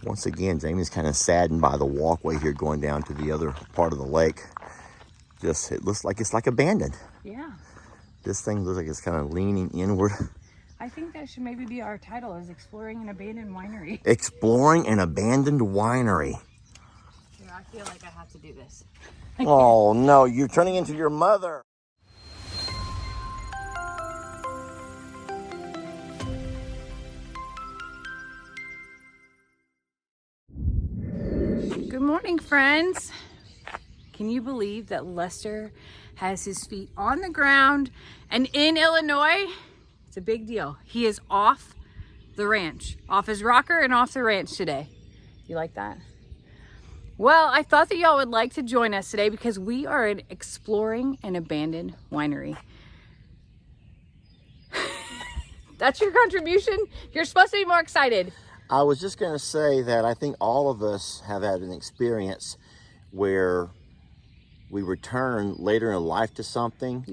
Once again, Jamie's kind of saddened by the walkway here going down to the other part of the lake. It looks like it's like abandoned. Yeah. This thing looks like it's kind of leaning inward. I think that should maybe be our title, is Exploring an Abandoned Winery. Exploring an abandoned winery. Yeah, I feel like I have to do this. Oh no, you're turning into your mother. Good morning, friends. Can you believe that Lester has his feet on the ground and in Illinois? It's a big deal. He is off the ranch, off his rocker and off the ranch today. You like that? Well, I thought that y'all would like to join us today because we are exploring an abandoned winery. That's your contribution? You're supposed to be more excited. I was just going to say that I think all of us have had an experience where we return later in life to something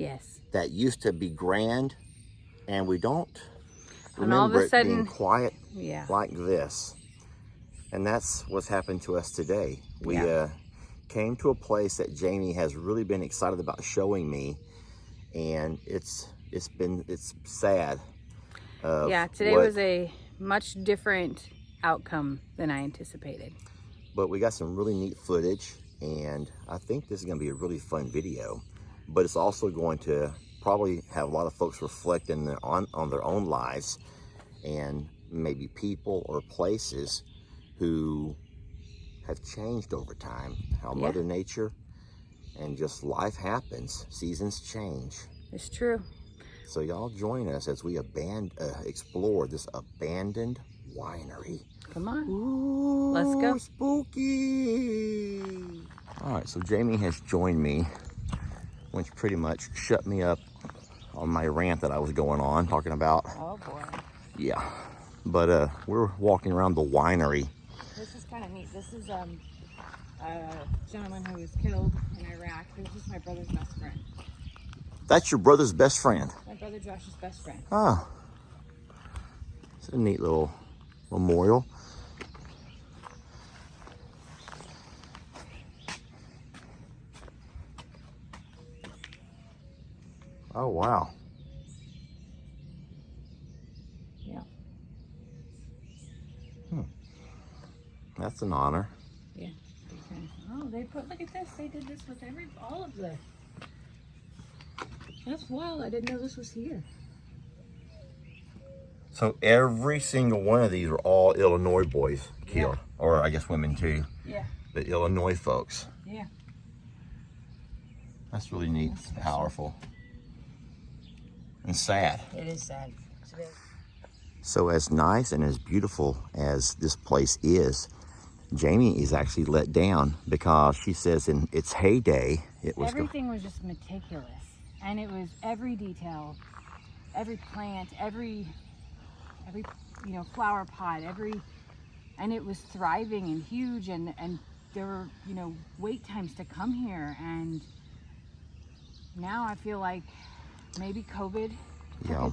that used to be grand, and we don't remember it being quiet like this. And that's what's happened to us today. We came to a place that Jamie has really been excited about showing me, and it's sad. Today was a much different outcome than I anticipated. But we got some really neat footage, and I think this is going to be a really fun video. But it's also going to probably have a lot of folks reflecting on their own lives, and maybe people or places who have changed over time. How Mother Nature and just life happens. Seasons change. It's true. So y'all join us as we explore this abandoned winery. Come on. Ooh, let's go. Spooky. All right, so Jamie has joined me, which pretty much shut me up on my rant that I was going on, talking about. Oh boy. Yeah, but we're walking around the winery. This is kind of neat. This is a gentleman who was killed in Iraq. This is my brother's best friend. That's your brother's best friend? My brother Josh's best friend. Oh. It's a neat little memorial. Oh, wow. Yeah. That's an honor. Yeah. Oh, look at this. They did this with all of the. That's wild. I didn't know this was here. So every single one of these are all Illinois boys killed. Or I guess women too. Yeah. The Illinois folks. Yeah. That's really neat. That's powerful. And sad. It is sad. So as nice and as beautiful as this place is, Jamie is actually let down because she says in its heyday, everything was just meticulous. And it was every detail, every plant, every flower pot, and it was thriving and huge, and there were, wait times to come here, and now I feel like maybe COVID. Yeah.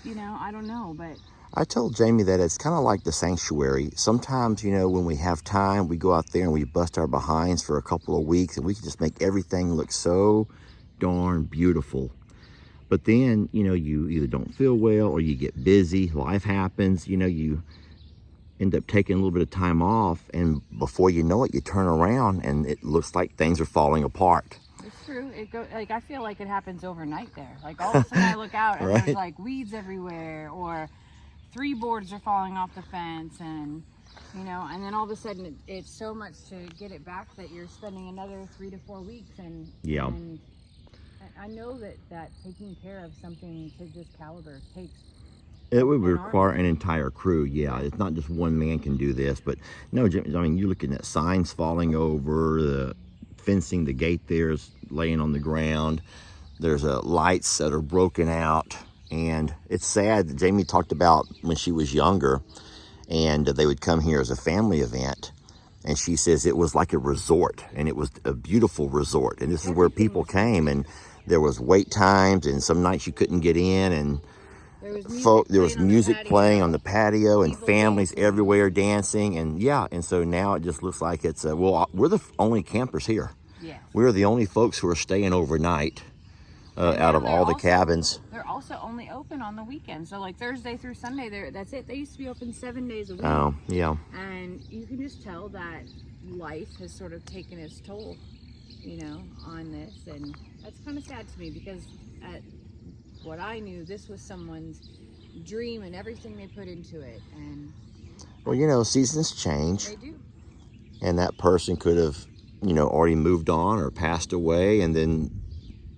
I don't know, but I told Jamie that it's kind of like the sanctuary. Sometimes, when we have time, we go out there and we bust our behinds for a couple of weeks, and we can just make everything look so darn beautiful. But then, you either don't feel well or you get busy, life happens, you end up taking a little bit of time off, and before you know it, you turn around and it looks like things are falling apart. It's true. I feel like it happens overnight there. Like all of a sudden I look out and right? There's like weeds everywhere, or 3 boards are falling off the fence, and and then all of a sudden it's so much to get it back that you're spending another 3 to 4 weeks, and I know that taking care of something to this caliber takes. It would require an entire crew. Yeah, it's not just one man can do this. But no, Jim, I mean, you're looking at signs falling over, the fencing, the gate there is laying on the ground. There's lights that are broken out, and it's sad that Jamie talked about when she was younger, and they would come here as a family event. And she says it was like a resort, and it was a beautiful resort. And this is where people came, and there was wait times, and some nights you couldn't get in, and there was music playing on the patio and families everywhere dancing. And yeah, and so now it just looks like it's, well, we're the only campers here. Yes. We're the only folks who are staying overnight out of all the cabins. They're also only open on the weekends. So like Thursday through Sunday, that's it. They used to be open 7 days a week. Oh, yeah. And you can just tell that life has sort of taken its toll, you know, on this. And that's kind of sad to me because at what I knew, this was someone's dream and everything they put into it. And well, you know, seasons change. They do. And that person could have, you know, already moved on or passed away, and then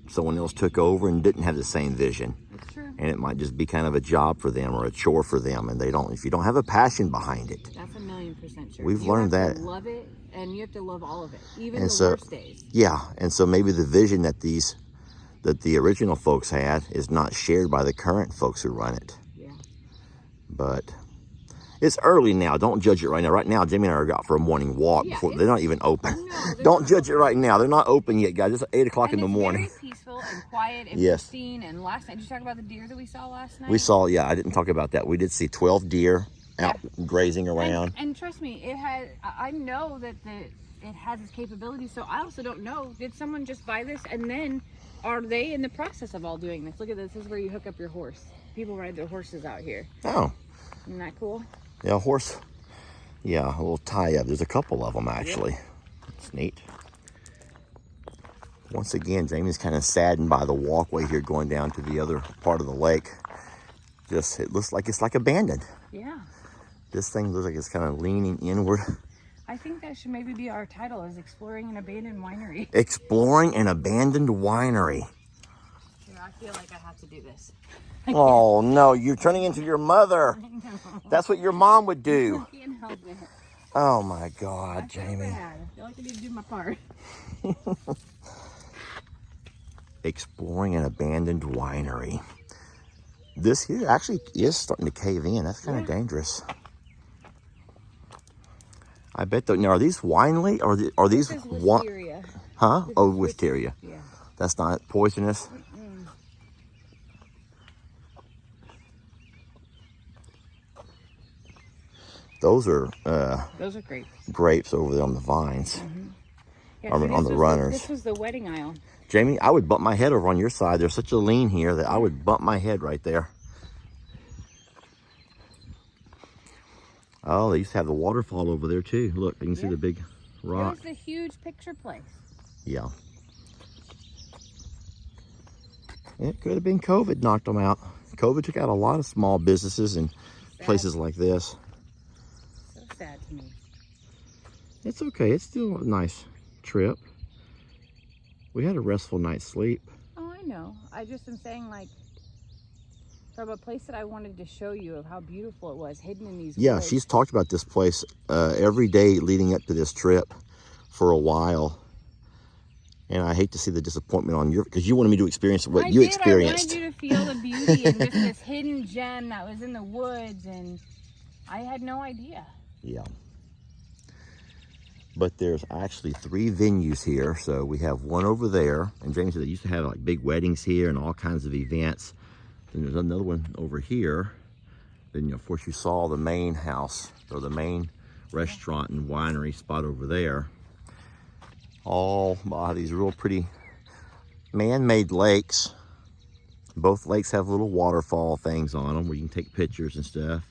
someone else took over and didn't have the same vision. That's true. And it might just be kind of a job for them or a chore for them, and if you don't have a passion behind it. That's 1,000,000% true. We've learned that. You have to love it, and you have to love all of it, even the worst days. Yeah, and so maybe the vision that the original folks had is not shared by the current folks who run it. Yeah. But it's early now. Don't judge it right now. Right now, Jamie and I are out for a morning walk. Yeah, they're not even open. No, don't judge it right now. They're not open yet, guys. It's 8 o'clock in the morning. It's very peaceful and quiet and yes. pristine. And last night, did you talk about the deer that we saw last night? We saw, yeah. I didn't talk about that. We did see 12 deer out grazing around. And trust me, I know that it has its capabilities. So I also don't know. Did someone just buy this and then are they in the process of all doing this? Look at this. This is where you hook up your horse. People ride their horses out here. Oh. Isn't that cool? Yeah, horse. Yeah, a little tie-up. There's a couple of them, actually. It's neat. Once again, Jamie's kind of saddened by the walkway here going down to the other part of the lake. It looks like it's like abandoned. Yeah. This thing looks like it's kind of leaning inward. I think that should maybe be our title, is Exploring an Abandoned Winery. Exploring an Abandoned Winery. Yeah, I feel like I have to do this. Oh, no, you're turning into your mother. I know. That's what your mom would do. I can't help it. Oh, my God, Jamie. I feel like I need to do my part. Exploring an Abandoned Winery. This here actually is starting to cave in. That's kind of dangerous. I bet though. Now, are these wine leaf or are these wisteria? Huh? Oh, wisteria. Yeah. That's not poisonous. Mm-mm. Those are grapes. Grapes over there on the vines. Mm-hmm. Yeah, On the runners. This was the wedding aisle. Jamie, I would bump my head over on your side. There's such a lean here that I would bump my head right there. Oh, they used to have the waterfall over there too. Look, you can see the big rock. It was a huge picture place. Yeah. It could have been COVID knocked them out. COVID took out a lot of small businesses and places like this. So sad to me. It's okay. It's still a nice trip. We had a restful night's sleep. Oh, I know. I just am saying, like, from a place that I wanted to show you of how beautiful it was, hidden in these woods. She's talked about this place every day leading up to this trip for a while. And I hate to see the disappointment on your, because you wanted me to experience what you experienced. I wanted you to feel the beauty and just this hidden gem that was in the woods, and I had no idea. Yeah. But there's actually 3 venues here. So we have one over there, and Jamie said they used to have like big weddings here and all kinds of events. Then there's another one over here. Then, of course, you saw the main house or the main restaurant and winery spot over there. All by these real pretty man-made lakes. Both lakes have little waterfall things on them where you can take pictures and stuff.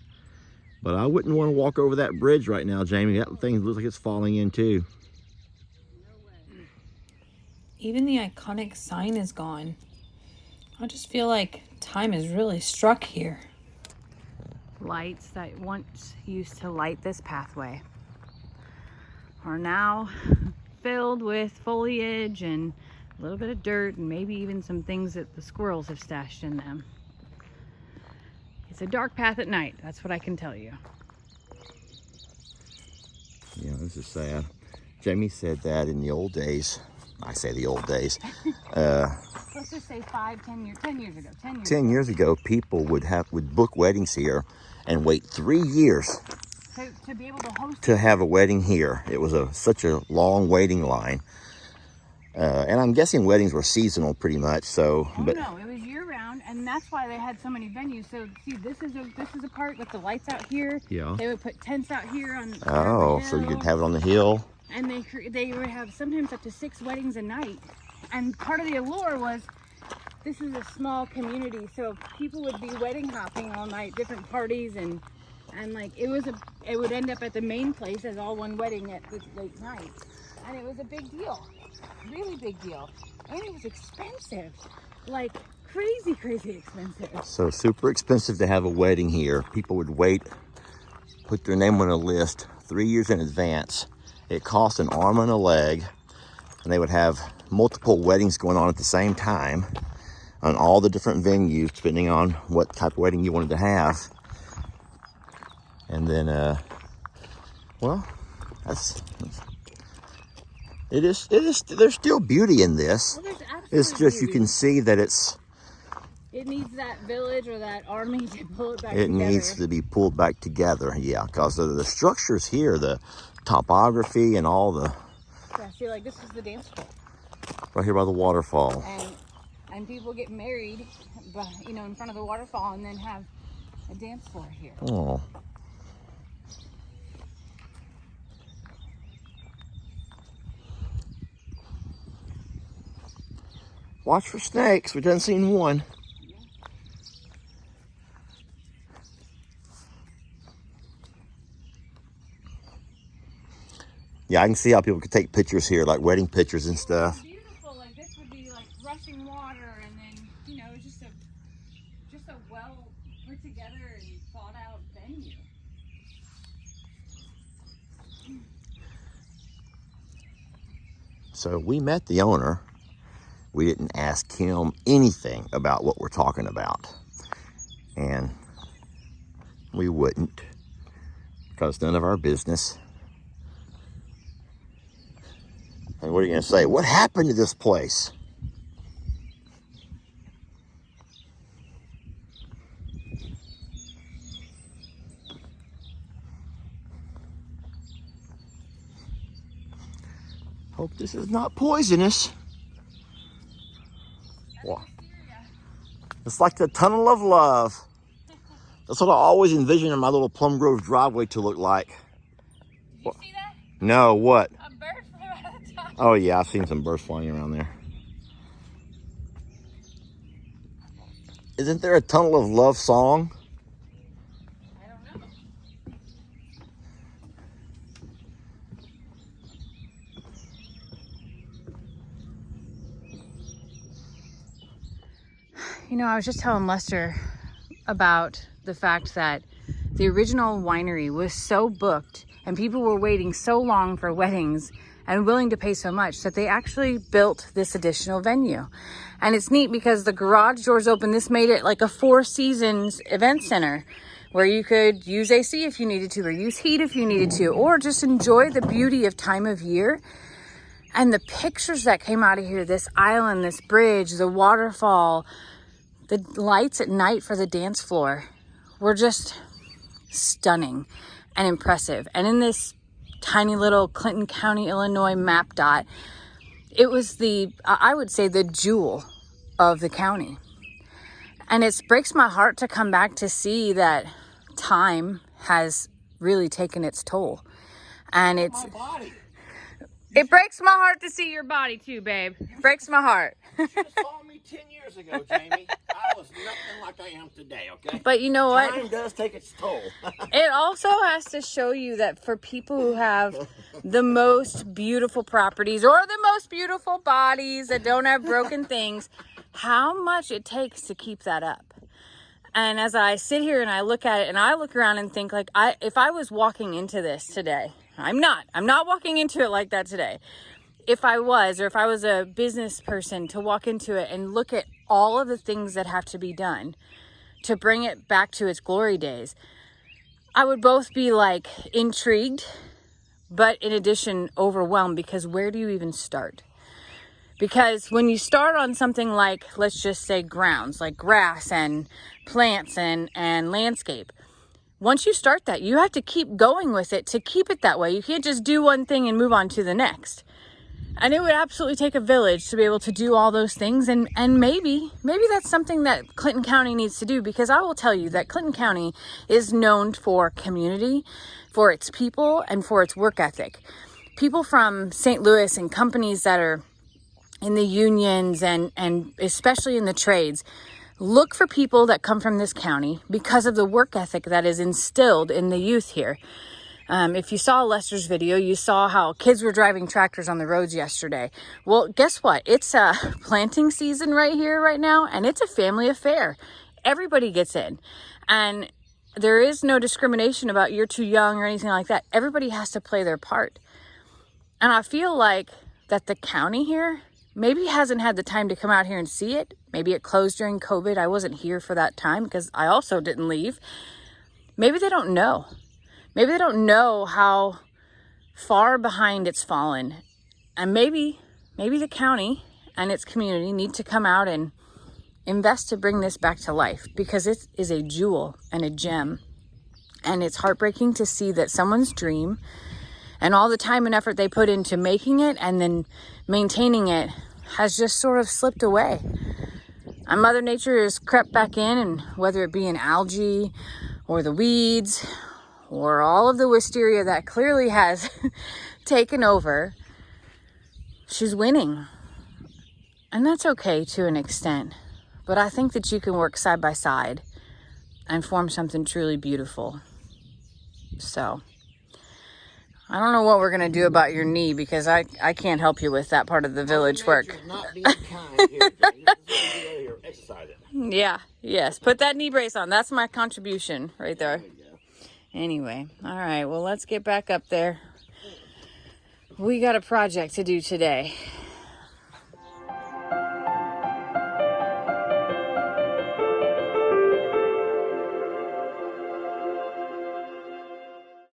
But I wouldn't want to walk over that bridge right now, Jamie. That thing looks like it's falling in too. No way. Even the iconic sign is gone. I just feel like time has really struck here. Lights that once used to light this pathway are now filled with foliage and a little bit of dirt and maybe even some things that the squirrels have stashed in them. It's a dark path at night, that's what I can tell you. Yeah, this is sad. Jamie said that in the old days, I say the old days, let's just say 10 years ago. 10 years ago, people would book weddings here and wait 3 years to be able to host to have a wedding here. It was such a long waiting line. And I'm guessing weddings were seasonal pretty much. So, no, it was year round, and and that's why they had so many venues. So see, this is a part with the lights out here. Yeah. They would put tents out here on. Oh, so you could have it on the hill. And they would have sometimes up to 6 weddings a night. And part of the allure was this is a small community, so people would be wedding hopping all night, different parties, and like it would end up at the main place as all one wedding at the late night, and it was a big deal, really big deal, and it was expensive, like crazy expensive. So super expensive to have a wedding here. People would wait, put their name on a list 3 years in advance. It cost an arm and a leg, and they would have multiple weddings going on at the same time on all the different venues, depending on what type of wedding you wanted to have. And then, well, it is, there's still beauty in this. Well, it's just, beauty. You can see that it needs that village or that army to pull it back together. It together. needs to be pulled back together, yeah, because the structures here, the topography and all the... Yeah, see, like this is the dance floor. Right here by the waterfall. And people get married, you know, in front of the waterfall, and then have a dance floor here. Oh. Watch for snakes. We done seen one. Yeah, I can see how people could take pictures here, like wedding pictures and stuff. It's beautiful. Like this would be like rushing water, and then you know, just a well put together and thought out venue. So we met the owner. We didn't ask him anything about what we're talking about, and we wouldn't, because none of our business. And what are you going to say? What happened to this place? Hope this is not poisonous. Wow. It's like the tunnel of love. That's what I always envisioned my little Plum Grove driveway to look like. Did you see that? No, what? A bird flew out of the top. Oh yeah, I've seen some birds flying around there. Isn't there a tunnel of love song? I don't know. You know, I was just telling Lester about the fact that the original winery was so booked and people were waiting so long for weddings and willing to pay so much that they actually built this additional venue. And it's neat because the garage doors open. This made it like a 4 seasons event center where you could use AC if you needed to, or use heat if you needed to, or just enjoy the beauty of time of year. And the pictures that came out of here, this island, this bridge, the waterfall, the lights at night for the dance floor were just stunning and impressive. And in this tiny little Clinton County, Illinois map dot, it was I would say the jewel of the county. And it breaks my heart to come back to see that time has really taken its toll. And it breaks my heart to see your body too, babe. Breaks my heart. You should have saw me 10 years ago, Jamie. I was nothing like I am today, okay? But you know what? Time does take its toll. It also has to show you that for people who have the most beautiful properties or the most beautiful bodies that don't have broken things, how much it takes to keep that up. And as I sit here and I look at it and I look around and think, like, if I was walking into this today, I'm not walking into it like that today. If I was a business person to walk into it and look at all of the things that have to be done to bring it back to its glory days, I would both be like intrigued, but in addition, overwhelmed, because where do you even start? Because when you start on something like, let's just say grounds, like grass and plants and landscape, once you start that, you have to keep going with it to keep it that way. You can't just do one thing and move on to the next. And it would absolutely take a village to be able to do all those things. And maybe that's something that Clinton County needs to do, because I will tell you that Clinton County is known for community, for its people, and for its work ethic. People from St. Louis and companies that are in the unions and especially in the trades look for people that come from this county because of the work ethic that is instilled in the youth here. If you saw Lester's video, you saw how kids were driving tractors on the roads yesterday. Well, guess what? It's planting season right here, right now, and it's a family affair. Everybody gets in. And there is no discrimination about you're too young or anything like that. Everybody has to play their part. And I feel like that the county here maybe hasn't had the time to come out here and see it. Maybe it closed during COVID. I wasn't here for that time because I also didn't leave. Maybe they don't know. Maybe they don't know how far behind it's fallen. And maybe the county and its community need to come out and invest to bring this back to life, because it is a jewel and a gem. And it's heartbreaking to see that someone's dream and all the time and effort they put into making it and then maintaining it has just sort of slipped away. And Mother Nature has crept back in, and whether it be an algae or the weeds or all of the wisteria that clearly has taken over, she's winning. And that's okay to an extent. But I think that you can work side by side and form something truly beautiful. So I don't know what we're going to do about your knee, because I can't help you with that part of the village work. Not being kind here, Jane. Here, exercise it. Yeah, yes. Put that knee brace on. That's my contribution right there. There we go. Anyway, all right. Well, let's get back up there. We got a project to do today.